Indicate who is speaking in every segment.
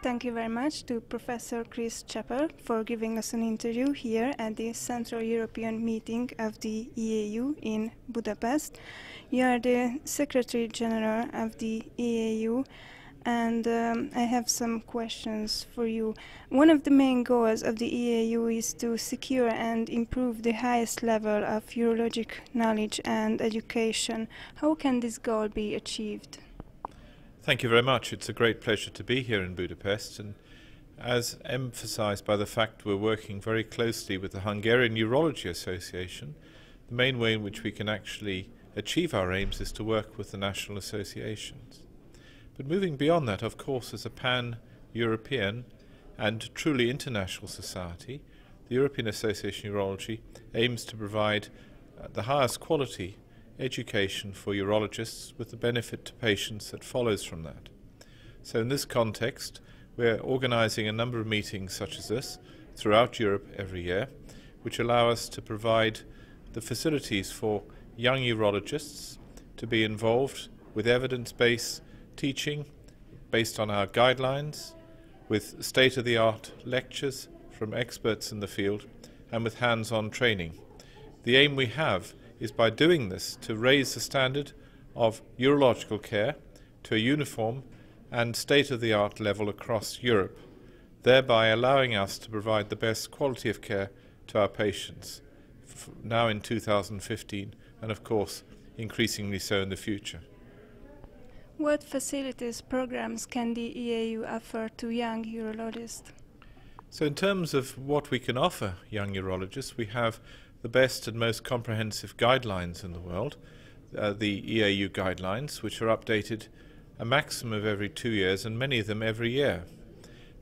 Speaker 1: thank you very much to Professor Chris Chappell for giving us an interview here at the Central European meeting of the EAU in Budapest. You are the Secretary General of the EAU, and I have some questions for you. One of the main goals of the EAU is to secure and improve the highest level of urologic knowledge and education. How can this goal be achieved?
Speaker 2: Thank you very much. It's a great pleasure to be here in Budapest, and as emphasized by the fact we're working very closely with the Hungarian Urology Association, the main way in which we can actually achieve our aims is to work with the national associations. But moving beyond that, of course, as a pan-European and truly international society, the European Association of Urology aims to provide the highest quality education for urologists with the benefit to patients that follows from that. So in this context, we're organizing a number of meetings such as this throughout Europe every year, which allow us to provide the facilities for young urologists to be involved with evidence-based teaching based on our guidelines, with state-of-the-art lectures from experts in the field, and with hands-on training. The aim we have is by doing this to raise the standard of urological care to a uniform and state-of-the-art level across Europe, thereby allowing us to provide the best quality of care to our patients, now in 2015 and of course increasingly so in the future.
Speaker 1: What facilities, programs can the EAU offer to young urologists?
Speaker 2: So in terms of what we can offer young urologists, we have the best and most comprehensive guidelines in the world, the EAU guidelines, which are updated a maximum of every 2 years and many of them every year.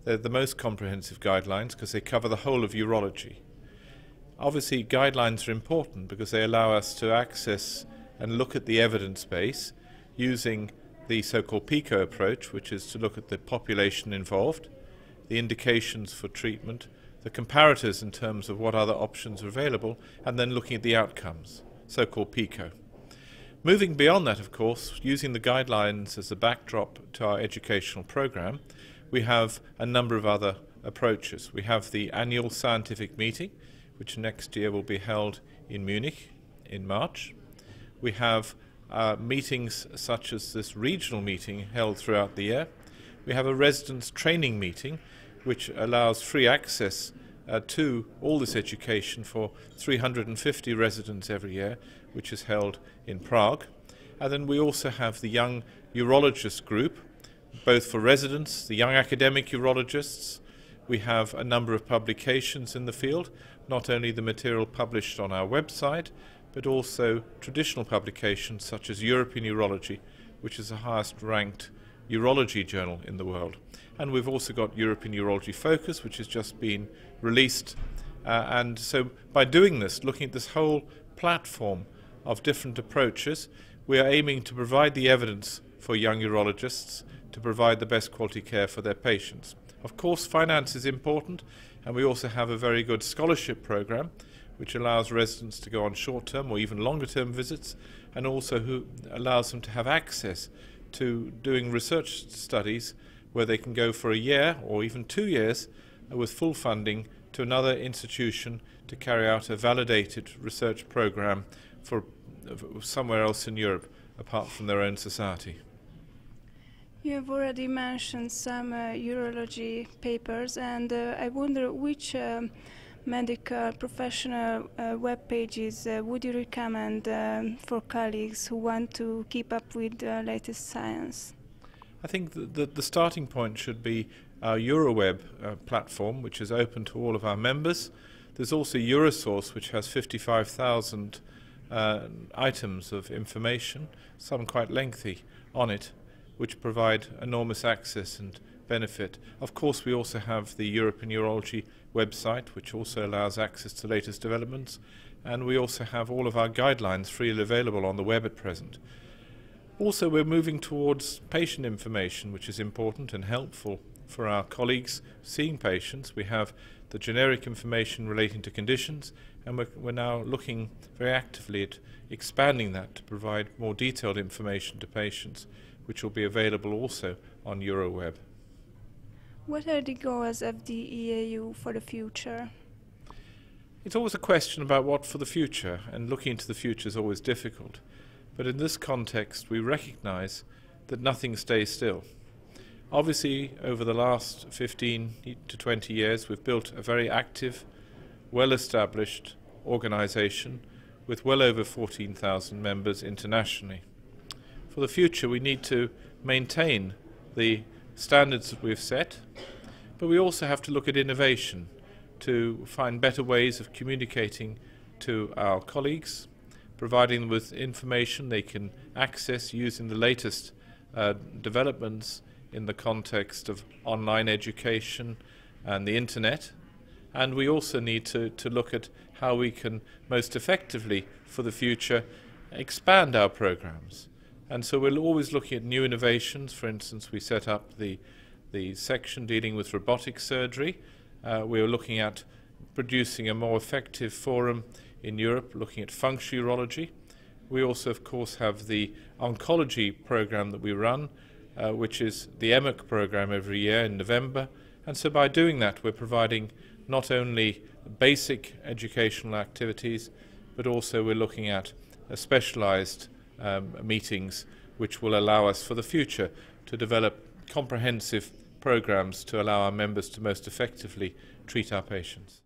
Speaker 2: They're the most comprehensive guidelines because they cover the whole of urology. Obviously, guidelines are important because they allow us to access and look at the evidence base using the so-called PICO approach, which is to look at the population involved, the indications for treatment, the comparators in terms of what other options are available, and then looking at the outcomes, so-called PICO. Moving beyond that, of course, using the guidelines as a backdrop to our educational program, we have a number of other approaches. We have the annual scientific meeting, which next year will be held in Munich in March. We have meetings such as this regional meeting held throughout the year. We have a residence training meeting, which allows free access to all this education for 350 residents every year, which is held in Prague. And then we also have the Young Urologist Group, both for residents, the young academic urologists. We have a number of publications in the field, not only the material published on our website, but also traditional publications such as European Urology, which is the highest ranked urology journal in the world. And we've also got European Urology Focus, which has just been released. And so by doing this, looking at this whole platform of different approaches, we are aiming to provide the evidence for young urologists to provide the best quality care for their patients. Of course, finance is important, and we also have a very good scholarship program, which allows residents to go on short-term or even longer-term visits, and also allows them to have access to doing research studies where they can go for a year or even 2 years with full funding to another institution to carry out a validated research program for somewhere else in Europe apart from their own society.
Speaker 1: You have already mentioned some urology papers, and I wonder which medical professional web pages would you recommend for colleagues who want to keep up with the latest science?
Speaker 2: I think the starting point should be our Euroweb platform, which is open to all of our members. There's also Eurosource, which has 55,000 items of information, some quite lengthy, on it, which provide enormous access and benefit. Of course, we also have the European Urology website, which also allows access to latest developments, and we also have all of our guidelines freely available on the web at present. Also, we're moving towards patient information, which is important and helpful for our colleagues seeing patients. We have the generic information relating to conditions, and we're now looking very actively at expanding that to provide more detailed information to patients, which will be available also on Euroweb.
Speaker 1: What are the goals of the EAU for the future?
Speaker 2: It's always a question about what for the future, and looking into the future is always difficult. But in this context, we recognize that nothing stays still. Obviously, over the last 15 to 20 years, we've built a very active, well-established organization with well over 14,000 members internationally. For the future, we need to maintain the standards that we've set, but we also have to look at innovation to find better ways of communicating to our colleagues, providing them with information they can access using the latest developments in the context of online education and the internet. And we also need to look at how we can most effectively, for the future, expand our programs. And so we're always looking at new innovations. For instance, we set up the section dealing with robotic surgery. We're looking at producing a more effective forum in Europe, looking at functional urology. We also, of course, have the oncology program that we run, which is the EMIC program every year in November. And so by doing that, we're providing not only basic educational activities, but also we're looking at specialized meetings which will allow us for the future to develop comprehensive programs to allow our members to most effectively treat our patients.